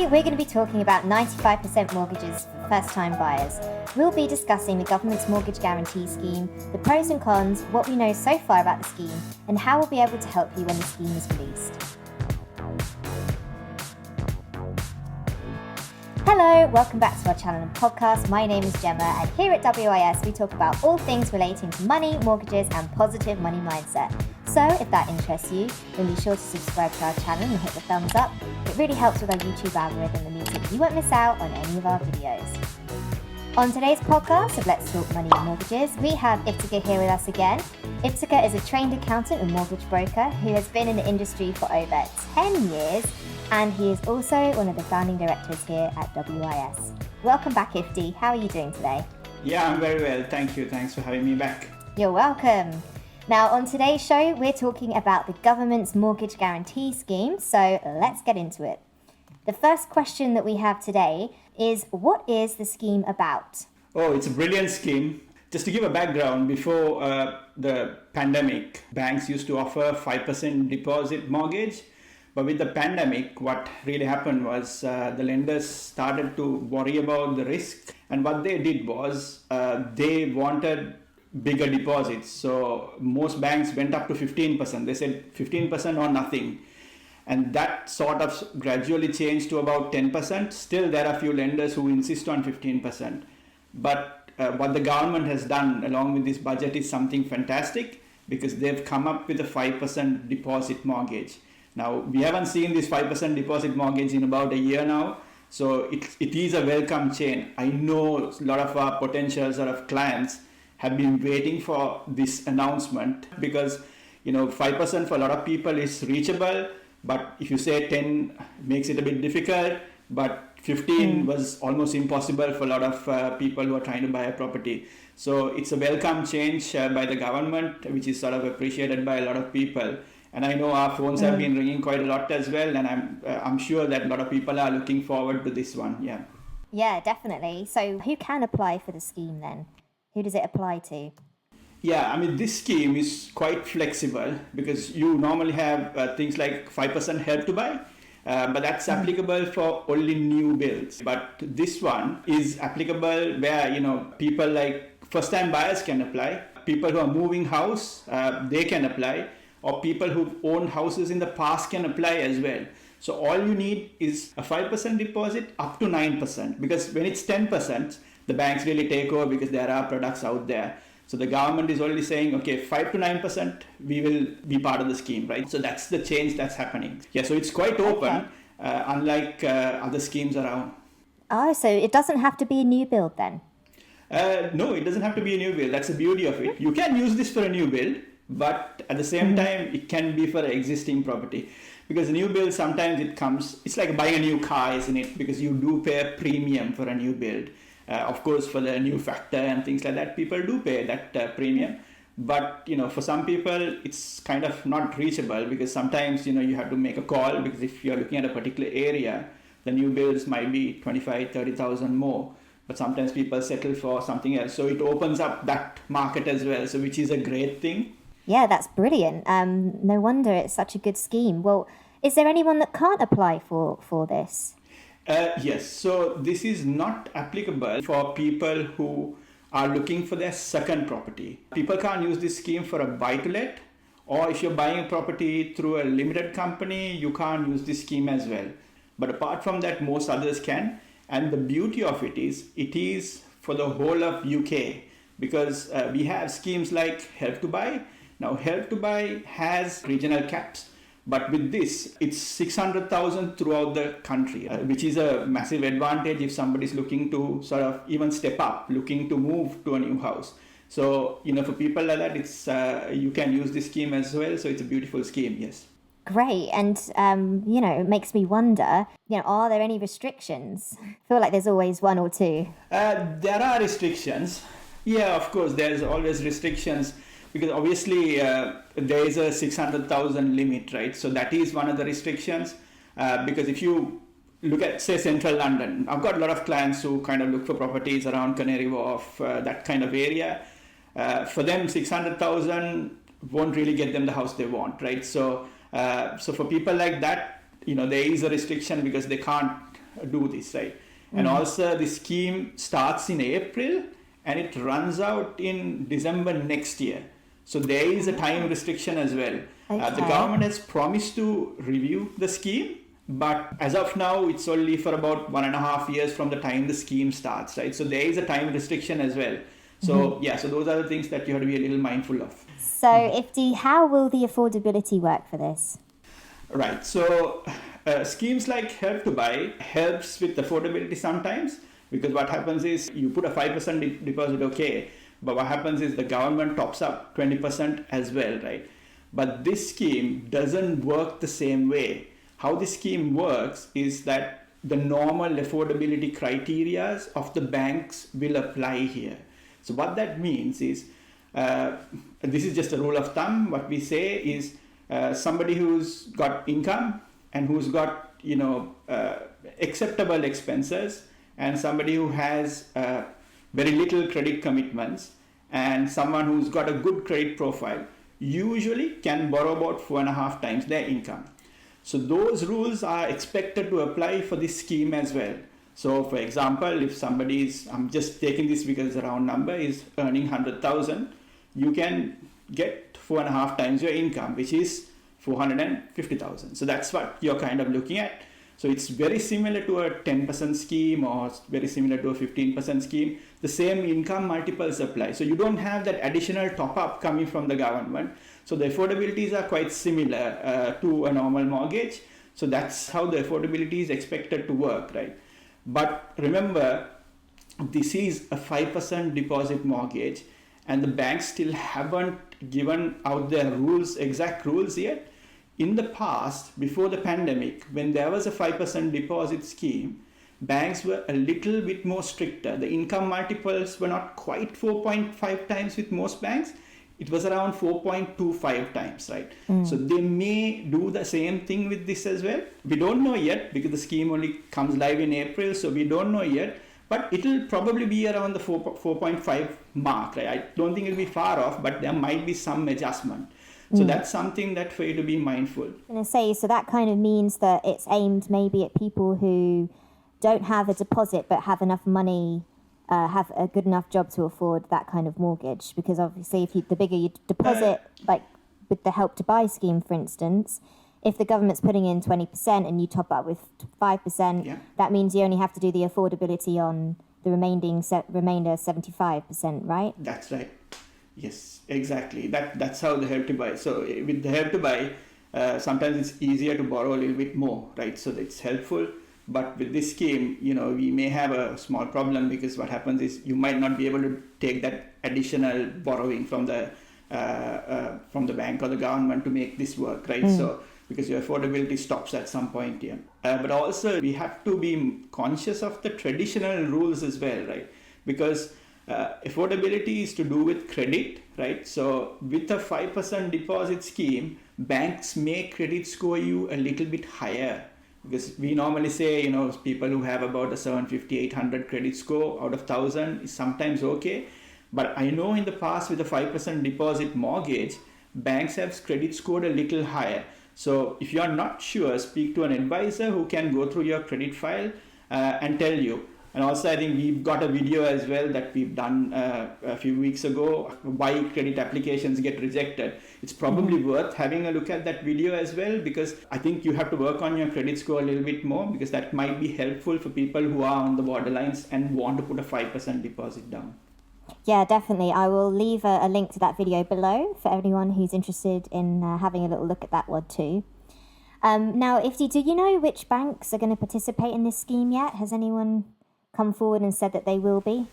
Today, we're going to be talking about 95% mortgages for first-time buyers. We'll be discussing the government's mortgage guarantee scheme, the pros and cons, what we know so far about the scheme, and how we'll be able to help you when the scheme is released. Hello, welcome back to our channel and podcast. My name is Gemma, and here at WIS we talk about all things relating to money, mortgages and positive money mindset. So if that interests you, then be sure to subscribe to our channel and hit the thumbs up. It really helps with our YouTube algorithm and means that you won't miss out on any of our videos. On today's podcast of Let's Talk Money and Mortgages, we have Iftikhar here with us again. Iftikhar is a trained accountant and mortgage broker who has been in the industry for over 10 years, and he is also one of the founding directors here at WIS. Welcome back, Ifti. How are you doing today? Yeah, I'm very well. Thank you. Thanks for having me back. You're welcome. Now, on today's show, we're talking about the government's mortgage guarantee scheme, so let's get into it. The first question that we have today is, what is the scheme about? Oh, it's a brilliant scheme. Just to give a background, before the pandemic, banks used to offer 5% deposit mortgage. But with the pandemic, what really happened was the lenders started to worry about the risk. And what they did was they wanted bigger deposits. So most banks went up to 15%. They said 15% or nothing. And that sort of gradually changed to about 10%. Still, there are a few lenders who insist on 15%. But what the government has done along with this budget is something fantastic, because they've come up with a 5% deposit mortgage. Now, we haven't seen this 5% deposit mortgage in about a year now. So it is a welcome change. I know a lot of our potential sort of clients have been waiting for this announcement, because 5% for a lot of people is reachable, but if you say 10 makes it a bit difficult, but 15 was almost impossible for a lot of people who are trying to buy a property. So it's a welcome change by the government, which is sort of appreciated by a lot of people. And I know our phones have been ringing quite a lot as well, and I'm sure that a lot of people are looking forward to this one. Yeah, definitely. So who can apply for the scheme then? Who does it apply to? Yeah, I mean, this scheme is quite flexible, because you normally have things like 5% help to buy, but that's applicable for only new builds. But this one is applicable where, people like first-time buyers can apply, people who are moving house, they can apply, or people who've owned houses in the past can apply as well. So all you need is a 5% deposit up to 9%, because when it's 10%, the banks really take over, because there are products out there. So the government is already saying, okay, 5 to 9%, we will be part of the scheme, right? So that's the change that's happening. Yeah, so it's quite open, unlike other schemes around. Oh, so it doesn't have to be a new build then? No, it doesn't have to be a new build. That's the beauty of it. You can use this for a new build, but at the same time, it can be for an existing property. Because a new build, sometimes it's like buying a new car, isn't it? Because you do pay a premium for a new build. Of course, for the new factor and things like that, people do pay that premium. But, for some people, it's kind of not reachable, because sometimes, you have to make a call, because if you're looking at a particular area, the new builds might be 25, 30,000 more. But sometimes people settle for something else. So it opens up that market as well, so which is a great thing. Yeah, that's brilliant. No wonder it's such a good scheme. Well, is there anyone that can't apply for this? Yes, so this is not applicable for people who are looking for their second property. People can't use this scheme for a buy-to-let, or if you're buying a property through a limited company, you can't use this scheme as well. But apart from that, most others can. And the beauty of it is for the whole of UK, because we have schemes like Help to Buy. Now, Help to Buy has regional caps. But with this, it's 600,000 throughout the country, which is a massive advantage if somebody's looking to sort of even step up, looking to move to a new house. So, for people like that, it's you can use this scheme as well. So it's a beautiful scheme, yes. Great. And, it makes me wonder, are there any restrictions? I feel like there's always one or two. There are restrictions. Yeah, of course, there's always restrictions. Because obviously there is a 600,000 limit, right? So that is one of the restrictions. Because if you look at, say, central London, I've got a lot of clients who kind of look for properties around Canary Wharf, that kind of area. For them, 600,000 won't really get them the house they want, right? So for people like that, there is a restriction, because they can't do this, right? And also the scheme starts in April and it runs out in December next year. So there is a time restriction as well. The government has promised to review the scheme, but as of now, it's only for about 1.5 years from the time the scheme starts, right? So there is a time restriction as well. So yeah, so those are the things that you have to be a little mindful of. So Ifti, how will the affordability work for this? Right. So schemes like Help to Buy helps with affordability sometimes, because what happens is you put a 5% deposit, okay, but what happens is the government tops up 20% as well, right? But this scheme doesn't work the same way. How this scheme works is that the normal affordability criteria of the banks will apply here. So what that means is, this is just a rule of thumb. What we say is somebody who's got income and who's got acceptable expenses, and somebody who has very little credit commitments, and someone who's got a good credit profile usually can borrow about 4.5 times their income. So those rules are expected to apply for this scheme as well. So for example, if somebody is, I'm just taking this because the round number is earning 100,000, you can get 4.5 times your income, which is 450,000. So that's what you're kind of looking at. So it's very similar to a 10% scheme or very similar to a 15% scheme. The same income multiples apply. So you don't have that additional top up coming from the government. So the affordabilities are quite similar to a normal mortgage. So that's how the affordability is expected to work, right? But remember, this is a 5% deposit mortgage, and the banks still haven't given out their rules, exact rules yet. In the past, before the pandemic, when there was a 5% deposit scheme, banks were a little bit more stricter. The income multiples were not quite 4.5 times with most banks. It was around 4.25 times, right? So they may do the same thing with this as well. We don't know yet because the scheme only comes live in April, so we don't know yet. But it'll probably be around the 4.5 mark, right? I don't think it'll be far off, but there might be some adjustment. So that's something that for you to be mindful. I'm going to say, so that kind of means that it's aimed maybe at people who don't have a deposit but have enough money, have a good enough job to afford that kind of mortgage. Because obviously, if the bigger you deposit, like with the Help to Buy scheme, for instance, if the government's putting in 20% and you top up with 5%, that means you only have to do the affordability on the remainder 75%, right? That's right. Yes, exactly. That's how the Help to Buy. So with the Help to Buy, sometimes it's easier to borrow a little bit more, right? So it's helpful. But with this scheme, we may have a small problem, because what happens is you might not be able to take that additional borrowing from the bank or the government to make this work, right? So because your affordability stops at some point here. But also we have to be conscious of the traditional rules as well, right? Because affordability is to do with credit, right? So with a 5% deposit scheme, banks may credit score you a little bit higher, because we normally say, people who have about a 750, 800 credit score out of 1,000 is sometimes okay. But I know in the past with a 5% deposit mortgage, banks have credit scored a little higher. So if you are not sure, speak to an advisor who can go through your credit file and tell you. And also, I think we've got a video as well that we've done a few weeks ago, why credit applications get rejected. It's probably worth having a look at that video as well, because I think you have to work on your credit score a little bit more, because that might be helpful for people who are on the borderlines and want to put a 5% deposit down. Yeah, definitely. I will leave a link to that video below for anyone who's interested in having a little look at that one too. Now, Ifti, do you know which banks are going to participate in this scheme yet? Has anyone come forward and said that they will be?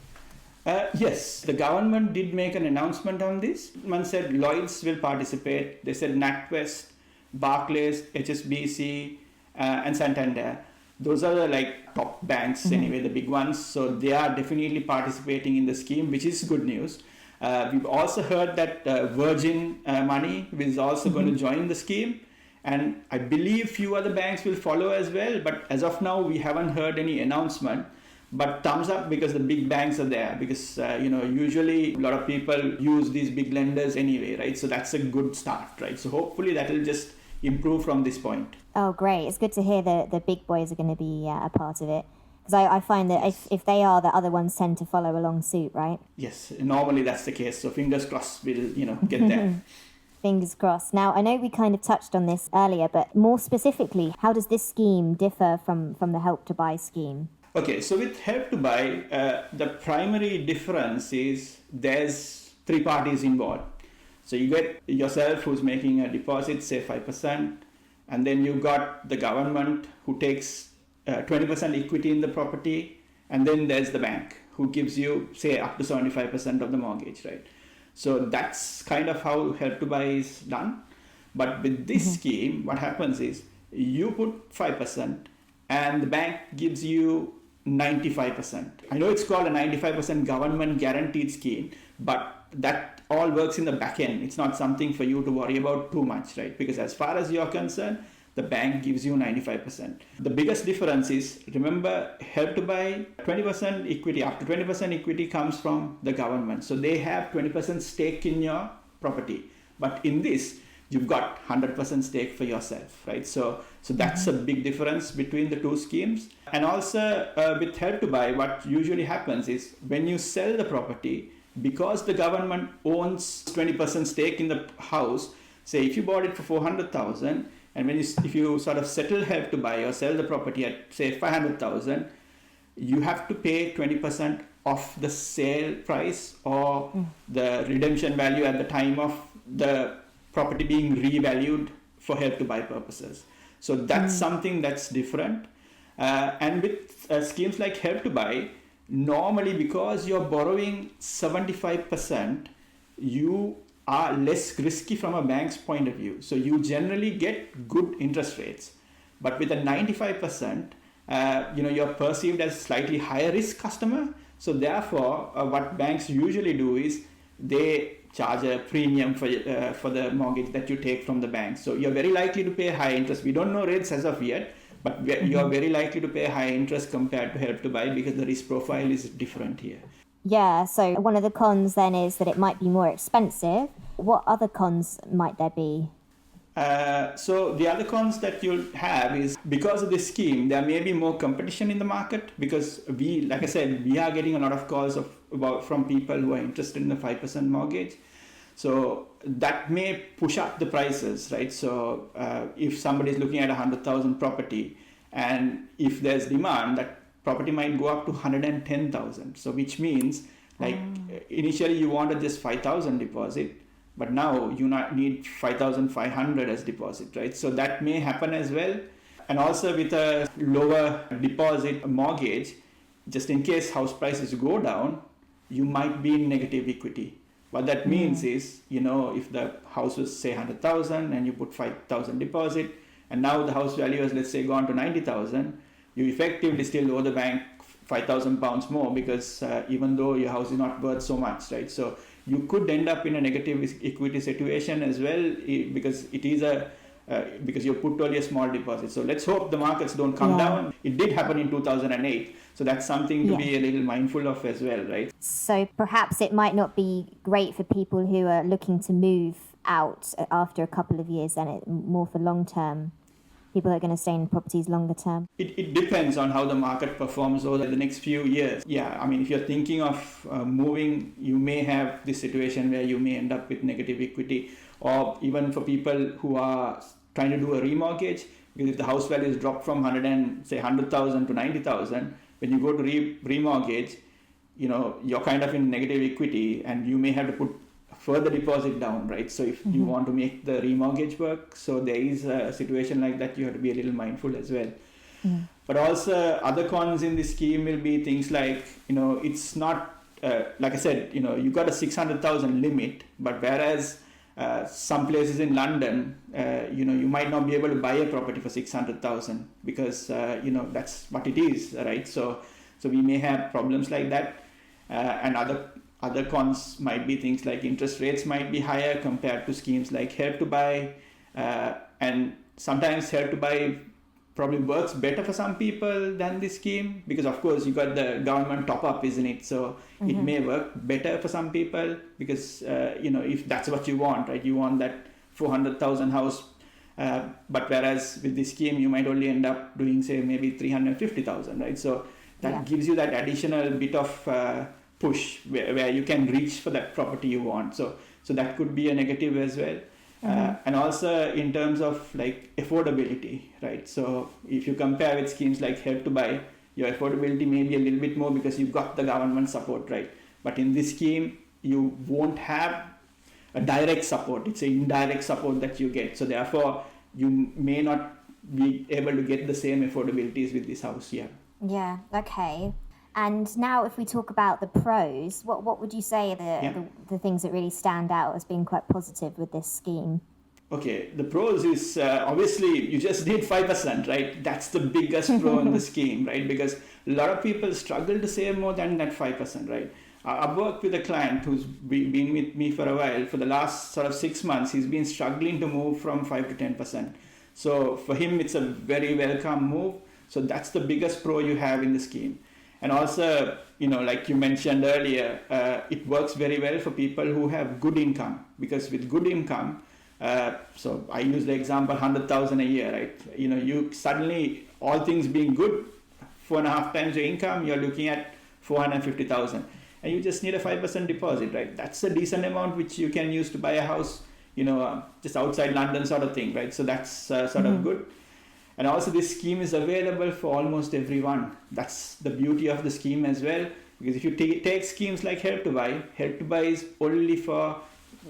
Yes, the government did make an announcement on this. One said Lloyds will participate. They said NatWest, Barclays, HSBC, and Santander. Those are the top banks anyway, the big ones. So they are definitely participating in the scheme, which is good news. We've also heard that Virgin Money is also going to join the scheme. And I believe few other banks will follow as well. But as of now, we haven't heard any announcement. But thumbs up, because the big banks are there, because usually a lot of people use these big lenders anyway, right? So that's a good start, right? So hopefully that will just improve from this point. Oh, great. It's good to hear the big boys are going to be a part of it. Because I find that if they are, the other ones tend to follow along suit, right? Yes, normally that's the case. So fingers crossed we'll, get there. Fingers crossed. Now, I know we kind of touched on this earlier, but more specifically, how does this scheme differ from the Help to Buy scheme? Okay, so with Help to Buy, the primary difference is there's three parties involved. So you get yourself who's making a deposit, say 5%, and then you got the government who takes 20% equity in the property, and then there's the bank who gives you, say, up to 75% of the mortgage, right? So that's kind of how Help to Buy is done. But with this scheme, what happens is you put 5% and the bank gives you 95%. I know it's called a 95% government guaranteed scheme, but that all works in the back end. It's not something for you to worry about too much, right? Because as far as you're concerned, the bank gives you 95%. The biggest difference is, remember, Help to Buy, 20% equity, up to 20% equity comes from the government. So they have 20% stake in your property. But in this, you've got 100% stake for yourself, right? So that's a big difference between the two schemes. And also with Help to Buy, what usually happens is when you sell the property, because the government owns 20% stake in the house, say if you bought it for 400,000, and if you sort of settle Help to Buy or sell the property at say 500,000, you have to pay 20% of the sale price or the redemption value at the time of the property being revalued for Help to Buy purposes. So that's something that's different. And with schemes like Help to Buy, normally because you're borrowing 75%, you are less risky from a bank's point of view. So you generally get good interest rates. But with a 95%, you're perceived as slightly higher risk customer. So therefore, what banks usually do is they charge a premium for the mortgage that you take from the bank. So you're very likely to pay high interest. We don't know rates as of yet, but you're very likely to pay high interest compared to Help to Buy because the risk profile is different here. Yeah, so one of the cons then is that it might be more expensive. What other cons might there be? So the other cons that you'll have is because of this scheme, there may be more competition in the market because like I said, we are getting a lot of calls from people who are interested in the 5% mortgage. So that may push up the prices, right? So if somebody is looking at 100,000 property and if there's demand, that property might go up to 110,000. So which means initially you wanted just 5,000 deposit, but now you need 5,500 as deposit, right? So that may happen as well. And also with a lower deposit mortgage, just in case house prices go down, you might be in negative equity. What that means is, if the house was say 100,000 and you put 5,000 deposit, and now the house value has, let's say, gone to 90,000, you effectively still owe the bank 5,000 pounds more because even though your house is not worth so much, right? So you could end up in a negative equity situation as well because it is because you put only a small deposit. So let's hope the markets don't come down. It did happen in 2008. So that's something to be a little mindful of as well, right? So perhaps it might not be great for people who are looking to move out after a couple of years, and more for long term. People are going to stay in properties longer term. It depends on how the market performs over the next few years. Yeah, I mean, if you're thinking of moving, you may have this situation where you may end up with negative equity, or even for people who are trying to do a remortgage, because if the house value is dropped from 100,000 to 90,000, when you go to remortgage, you're kind of in negative equity and you may have to put further deposit down, right? So if you want to make the remortgage work, so there is a situation like that, you have to be a little mindful as well. But also other cons in this scheme will be things like, it's not, like I said, you got a 600,000 limit, but whereas some places in London, you might not be able to buy a property for 600,000 because, that's what it is, right? So we may have problems like that. And other cons might be things like interest rates might be higher compared to schemes like Help to Buy. And sometimes Help to Buy probably works better for some people than this scheme because, of course, you got the government top-up, isn't it? So it may work better for some people because, if that's what you want, right? You want that 400,000 house But whereas with this scheme, you might only end up doing, say, maybe 350,000, right? So that gives you that additional bit of push where you can reach for that property you want. So that could be a negative as well. And also in terms of like affordability, right? So if you compare with schemes like Help to Buy, your affordability may be a little bit more because you've got the government support, right? But in this scheme, you won't have a direct support. It's an indirect support that you get. So therefore, you may not be able to get the same affordabilities with this house. Yeah, okay. And now if we talk about the pros, what would you say are the things that really stand out as being quite positive with this scheme? Okay, the pros is obviously you just need 5%, right? That's the biggest pro in the scheme, right? Because a lot of people struggle to save more than that 5%, right? I've worked with a client who's been with me for a while. For the last sort of 6 months, he's been struggling to move from 5 to 10%. So for him, it's a very welcome move. So that's the biggest pro you have in the scheme. And also, like you mentioned earlier, it works very well for people who have good income, because with good income, so I use the example 100,000 a year, right? You suddenly, all things being good, 4.5 times your income, you're looking at 450,000, and you just need a 5% deposit, right? That's a decent amount which you can use to buy a house, just outside London sort of thing, right? So that's sort of good. And also this scheme is available for almost everyone. That's the beauty of the scheme as well. Because if you take schemes like Help to Buy is only for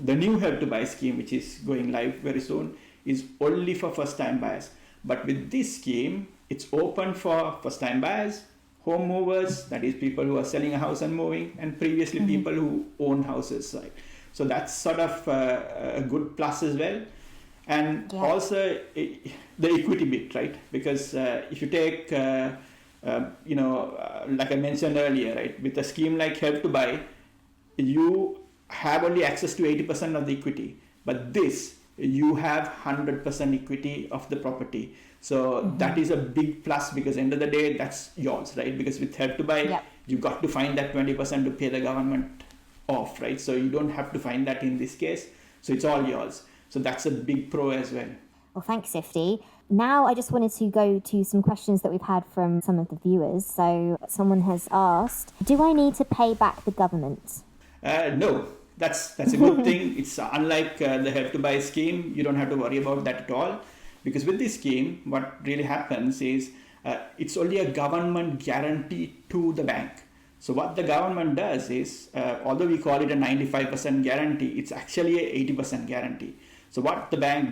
the new Help to Buy scheme, which is going live very soon, is only for first-time buyers. But with this scheme, it's open for first-time buyers, home movers, that is people who are selling a house and moving, and previously people who own houses, right? So that's sort of a good plus as well. And also the equity bit, right? Because if you take, like I mentioned earlier, right, with a scheme like Help to Buy, you have only access to 80% of the equity. But this, you have 100% equity of the property. So that is a big plus, because end of the day, that's yours, right? Because with Help to Buy, you got to find that 20% to pay the government off, right? So you don't have to find that in this case. So it's all yours. So that's a big pro as well. Well, thanks, Ifti. Now I just wanted to go to some questions that we've had from some of the viewers. So someone has asked, do I need to pay back the government? No, that's a good thing. It's unlike the Help to Buy scheme. You don't have to worry about that at all. Because with this scheme, what really happens is it's only a government guarantee to the bank. So what the government does is, although we call it a 95% guarantee, it's actually a 80% guarantee. So what the government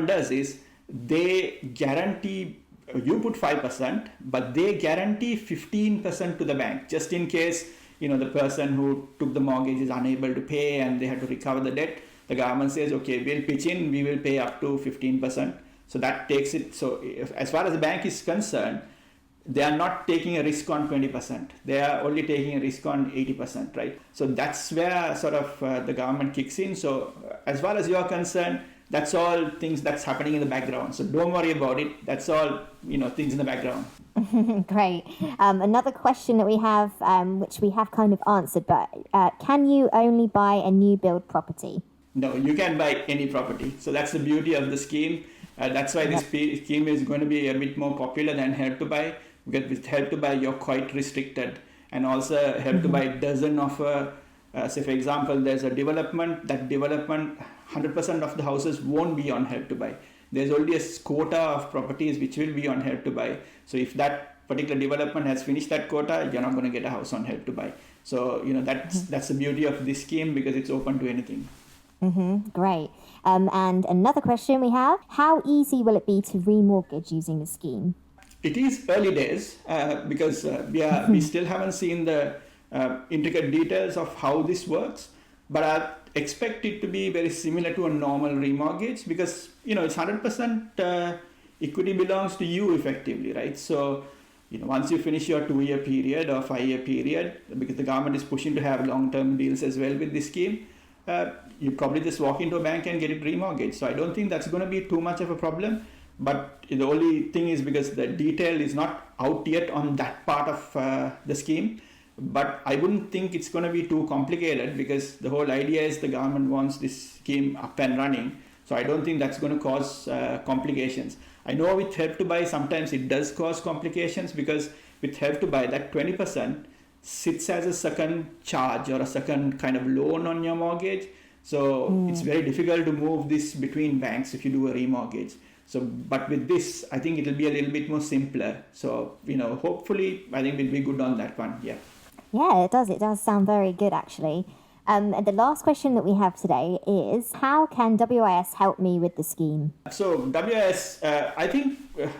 does is, they guarantee, you put 5%, but they guarantee 15% to the bank, just in case, the person who took the mortgage is unable to pay and they have to recover the debt. The government says, okay, we'll pitch in, we will pay up to 15%. So that takes it. So as far as the bank is concerned, they are not taking a risk on 20%. They are only taking a risk on 80%, right? So that's where sort of the government kicks in. So as far as you're concerned, that's all things that's happening in the background. So don't worry about it. That's all, things in the background. Great. Another question that we have, which we have kind of answered, but can you only buy a new build property? No, you can buy any property. So that's the beauty of the scheme. That's why this scheme is going to be a bit more popular than Help to Buy. Because with Help to Buy, you're quite restricted. And also Help to Buy doesn't offer, say for example, there's a development, that development, 100% of the houses won't be on Help to Buy. There's only a quota of properties which will be on Help to Buy. So if that particular development has finished that quota, you're not going to get a house on Help to Buy. So, that's the beauty of this scheme, because it's open to anything. Great. And another question we have, how easy will it be to remortgage using the scheme? It is early days because we still haven't seen the intricate details of how this works, but I expect it to be very similar to a normal remortgage, because it's 100% equity belongs to you effectively, right? So once you finish your 2-year period or 5-year period, because the government is pushing to have long-term deals as well with this scheme, you probably just walk into a bank and get it remortgaged. So I don't think that's going to be too much of a problem. But the only thing is, because the detail is not out yet on that part of the scheme, but I wouldn't think it's going to be too complicated, because the whole idea is the government wants this scheme up and running. So I don't think that's going to cause complications. I know with Help to Buy, sometimes it does cause complications because with Help to Buy, that 20% sits as a second charge or a second kind of loan on your mortgage. So it's very difficult to move this between banks if you do a remortgage. So, but with this, I think it'll be a little bit more simpler. So, hopefully, I think we'll be good on that one. Yeah. Yeah, it does. It does sound very good, actually. And the last question that we have today is, how can WIS help me with the scheme? So, WIS, I think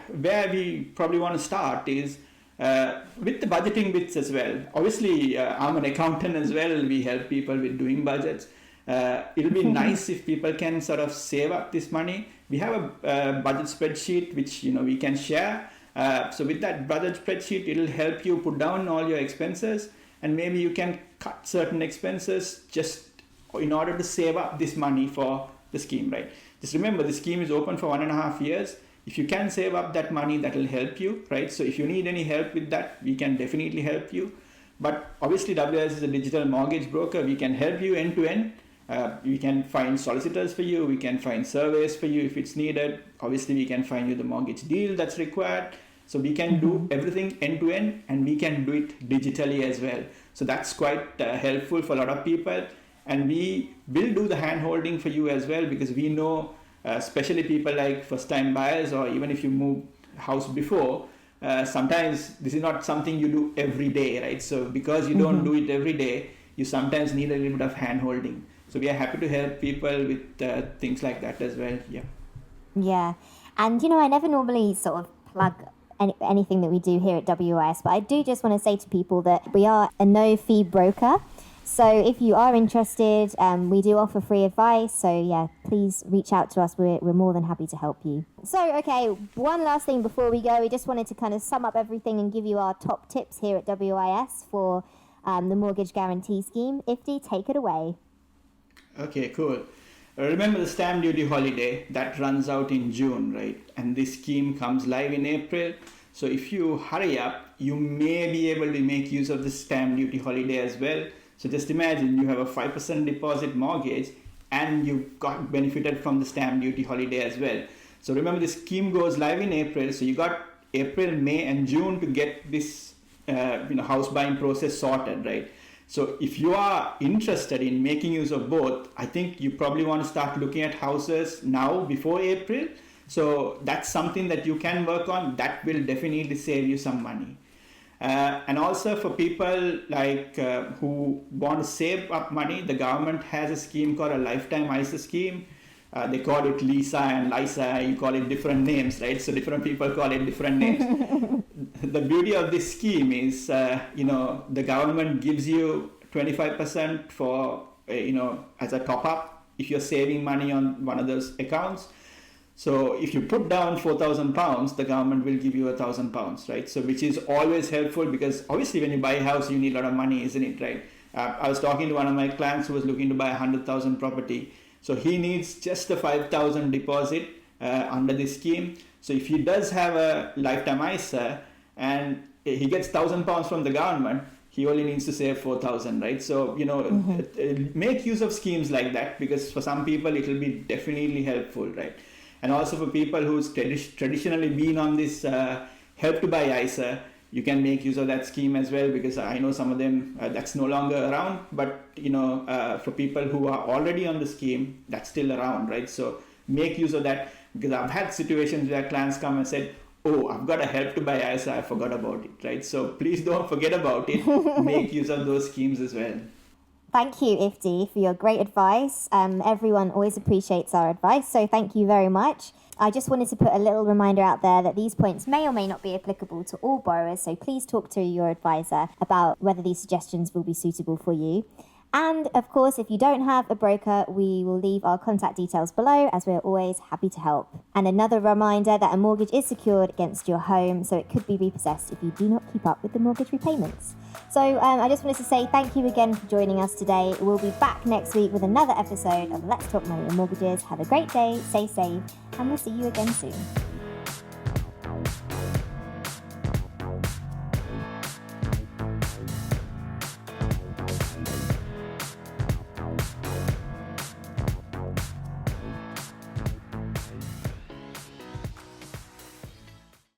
where we probably want to start is with the budgeting bits as well. Obviously, I'm an accountant as well. We help people with doing budgets. It'll be nice if people can sort of save up this money. We have a budget spreadsheet which we can share. So with that budget spreadsheet, it'll help you put down all your expenses, and maybe you can cut certain expenses just in order to save up this money for the scheme, right? Just remember, the scheme is open for 1.5 years. If you can save up that money, that will help you, right? So if you need any help with that, we can definitely help you. But obviously, WIS is a digital mortgage broker. We can help you end to end. We can find solicitors for you. We can find surveys for you if it's needed. Obviously, we can find you the mortgage deal that's required. So we can do everything end to end, and we can do it digitally as well. So that's quite helpful for a lot of people. And we will do the hand holding for you as well, because we know, especially people like first time buyers, or even if you moved house before, sometimes this is not something you do every day, right? So because you don't do it every day, you sometimes need a little bit of hand holding. So we are happy to help people with things like that as well. Yeah. Yeah. And, I never normally sort of plug anything that we do here at WIS, but I do just want to say to people that we are a no-fee broker. So if you are interested, we do offer free advice. So yeah, please reach out to us. We're more than happy to help you. So, okay, one last thing before we go. We just wanted to kind of sum up everything and give you our top tips here at WIS for the mortgage guarantee scheme. Ifti, take it away. Okay, cool. Remember the stamp duty holiday that runs out in June, right? And this scheme comes live in April. So if you hurry up, you may be able to make use of the stamp duty holiday as well. So just imagine you have a 5% deposit mortgage and you got benefited from the stamp duty holiday as well. So remember, the scheme goes live in April. So you got April, May and June to get this house buying process sorted, right? So if you are interested in making use of both, I think you probably want to start looking at houses now before April. So that's something that you can work on. That will definitely save you some money. And also for people like who want to save up money, the government has a scheme called a lifetime ISA scheme. They call it Lisa and Lisa. You call it different names, right? So different people call it different names. The beauty of this scheme is, the government gives you 25% for, as a top up if you're saving money on one of those accounts. So if you put down £4,000, the government will give you £1,000, right? So which is always helpful, because obviously when you buy a house, you need a lot of money, isn't it, right? I was talking to one of my clients who was looking to buy a 100,000 property. So he needs just a 5,000 deposit under this scheme. So if he does have a lifetime ISA and he gets £1,000 from the government, he only needs to save 4,000, right? So, make use of schemes like that, because for some people it will be definitely helpful, right? And also for people who's traditionally been on this Help to Buy ISA, you can make use of that scheme as well, because I know some of them that's no longer around, but for people who are already on the scheme, that's still around, right? So make use of that, because I've had situations where clients come and said, oh, I've got a Help to Buy ISA, I forgot about it, right? So please don't forget about it. Make use of those schemes as well. Thank you, Ifti, for your great advice. Everyone always appreciates our advice, so thank you very much. I just wanted to put a little reminder out there that these points may or may not be applicable to all borrowers, so please talk to your advisor about whether these suggestions will be suitable for you. And of course, if you don't have a broker, we will leave our contact details below, as we're always happy to help. And another reminder that a mortgage is secured against your home, so it could be repossessed if you do not keep up with the mortgage repayments. So I just wanted to say thank you again for joining us today. We'll be back next week with another episode of Let's Talk Money and Mortgages. Have a great day, stay safe, and we'll see you again soon.